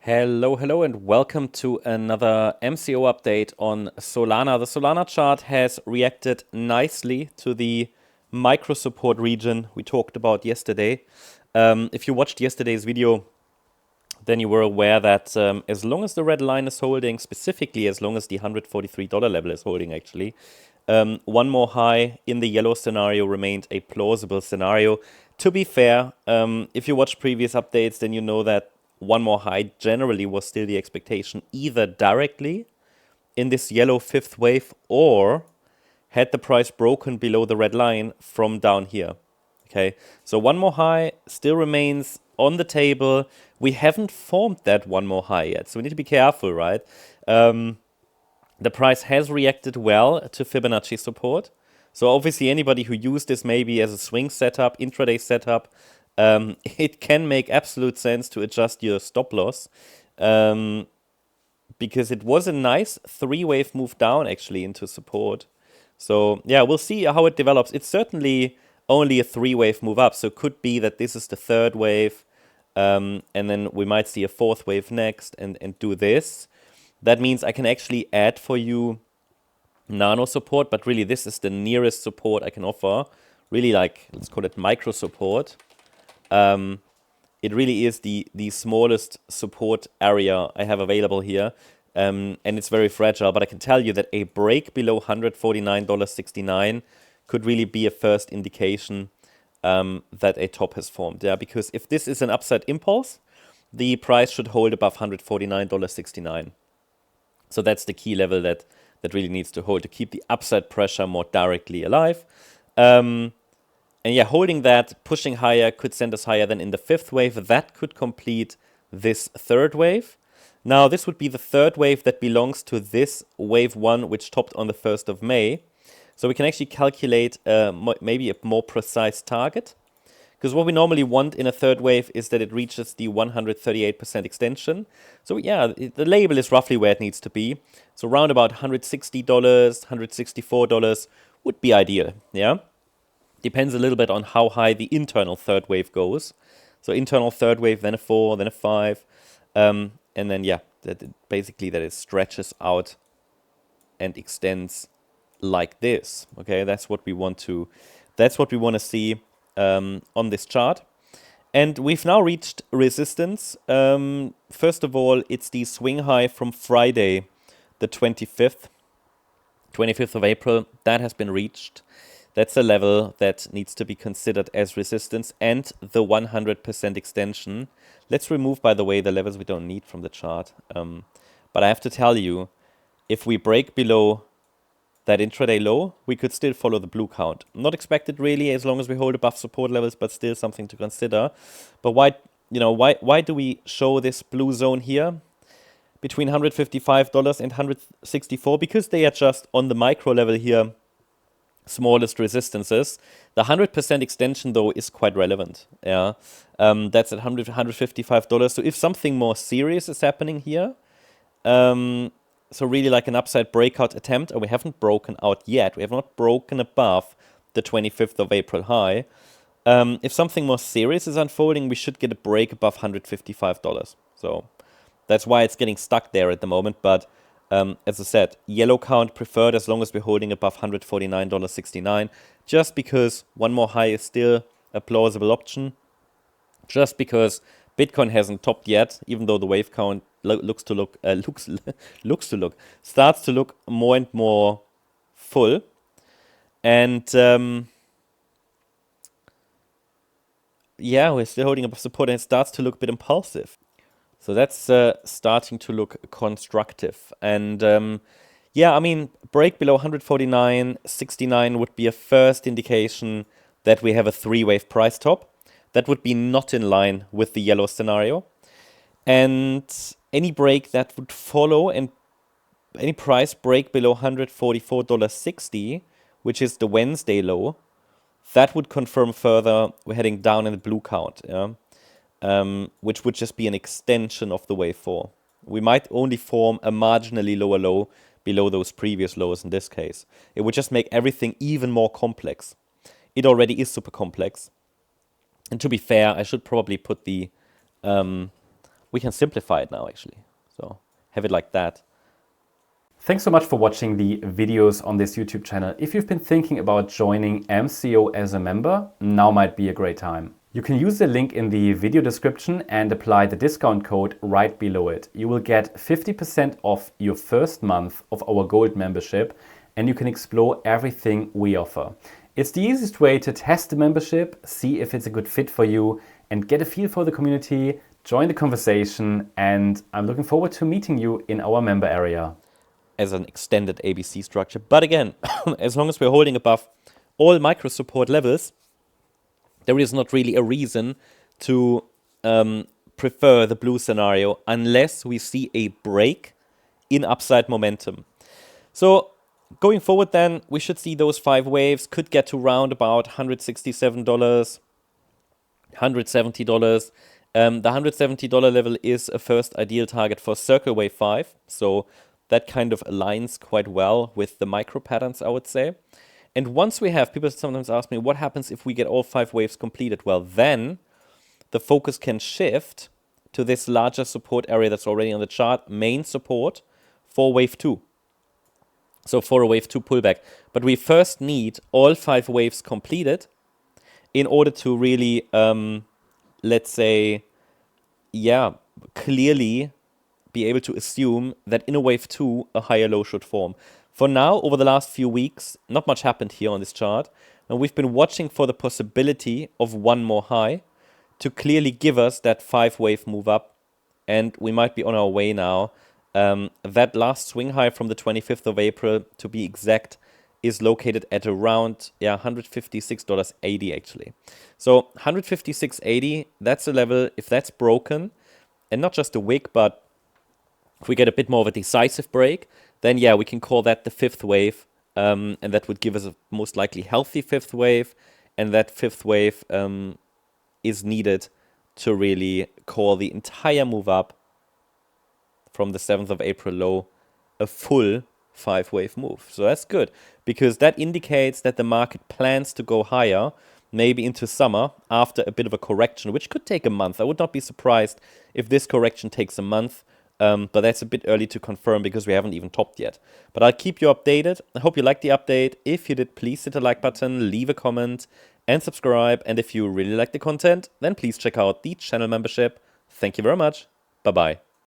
Hello, and welcome to another MCO update on Solana. The Solana chart has reacted nicely to the micro support region we talked about yesterday. If you watched yesterday's video, then you were aware that as long as the red line is holding, specifically as long as the $143 level is holding actually, one more high in the yellow scenario remained a plausible scenario. To be fair, if you watched previous updates, then you know that one more high generally was still the expectation, either directly in this yellow fifth wave or had the price broken below the red line from down here. Okay, so one more high still remains on the table. We haven't formed that one more high yet, so we need to be careful, right? The price has reacted well to Fibonacci support. So obviously anybody who used this maybe as a swing setup, intraday setup, it can make absolute sense to adjust your stop loss because it was a nice three-wave move down actually into support. So yeah, we'll see how it develops. It's certainly only a three-wave move up, so it could be that this is the third wave, and then we might see a fourth wave next and do this. That means I can actually add for you nano support, but really this is the nearest support I can offer. Really, like, let's call it micro support. It really is the smallest support area I have available here, and it's very fragile. But I can tell you that a break below $149.69 could really be a first indication that a top has formed. Yeah, because if this is an upside impulse, the price should hold above $149.69. So that's the key level that really needs to hold to keep the upside pressure more directly alive. And yeah, holding that, pushing higher could send us higher than in the fifth wave. That could complete this third wave. Now, this would be the third wave that belongs to this wave one, which topped on the 1st of May. So we can actually calculate maybe a more precise target. Because what we normally want in a third wave is that it reaches the 138% extension. So yeah, the label is roughly where it needs to be. So around about $160, $164 would be ideal, yeah? Depends a little bit on how high the internal third wave goes. So internal third wave, then a 4, then a 5. And then, yeah, basically that it stretches out and extends like this. Okay, that's what we want to see on this chart. And we've now reached resistance. First of all, it's the swing high from Friday, the 25th of April. That has been reached. That's a level that needs to be considered as resistance, and the 100% extension. Let's remove, by the way, the levels we don't need from the chart. But I have to tell you, if we break below that intraday low, we could still follow the blue count. Not expected really, as long as we hold above support levels, but still something to consider. But why do we show this blue zone here between $155 and $164? Because they are just on the micro level here, smallest resistances. The 100% extension though is quite relevant. Yeah, that's at $155. So if something more serious is happening here, so really like an upside breakout attempt, and we haven't broken out yet. We have not broken above the 25th of April high. If something more serious is unfolding, we should get a break above $155. So that's why it's getting stuck there at the moment. But as I said, yellow count preferred as long as we're holding above $149.69, just because one more high is still a plausible option, just because Bitcoin hasn't topped yet, even though the wave count starts to look more and more full. And yeah, we're still holding above support, and it starts to look a bit impulsive. So that's starting to look constructive. And yeah, I mean, break below 149.69 would be a first indication that we have a three-wave price top. That would be not in line with the yellow scenario. And any break that would follow, and any price break below $144.60, which is the Wednesday low, that would confirm further we're heading down in the blue count, yeah? Which would just be an extension of the wave 4. We might only form a marginally lower low below those previous lows in this case. It would just make everything even more complex. It already is super complex. And to be fair, I should probably put the we can simplify it now actually. So have it like that. Thanks so much for watching the videos on this YouTube channel. If you've been thinking about joining MCO as a member, now might be a great time. You can use the link in the video description and apply the discount code right below it. You will get 50% off your first month of our Gold membership, and you can explore everything we offer. It's the easiest way to test the membership, see if it's a good fit for you, and get a feel for the community, join the conversation, and I'm looking forward to meeting you in our member area. As an extended ABC structure. But again, as long as we're holding above all micro support levels, there is not really a reason to prefer the blue scenario unless we see a break in upside momentum. So going forward then, we should see those 5 waves could get to round about $167, $170. The $170 level is a first ideal target for Circle Wave 5. So that kind of aligns quite well with the micro patterns, I would say. And once we have, people sometimes ask me, what happens if we get all 5 waves completed? Well, then the focus can shift to this larger support area that's already on the chart, main support for wave 2. So for a wave 2 pullback. But we first need all 5 waves completed in order to really, let's say, clearly be able to assume that in a wave 2, a higher low should form. For now, over the last few weeks, not much happened here on this chart. And we've been watching for the possibility of one more high to clearly give us that 5 wave move up. And we might be on our way now. That last swing high from the 25th of April, to be exact, is located at around $156.80 actually. So $156.80, that's a level, if that's broken, and not just a wick, but if we get a bit more of a decisive break, then we can call that the 5th wave, and that would give us a most likely healthy 5th wave, and that 5th wave is needed to really call the entire move up from the 7th of April low a full 5 wave move. So that's good, because that indicates that the market plans to go higher, maybe into summer, after a bit of a correction, which could take a month. I would not be surprised if this correction takes a month. But that's a bit early to confirm because we haven't even topped yet. But I'll keep you updated. I hope you liked the update. If you did, please hit the like button, leave a comment, and subscribe. And if you really like the content, then please check out the channel membership. Thank you very much. Bye-bye.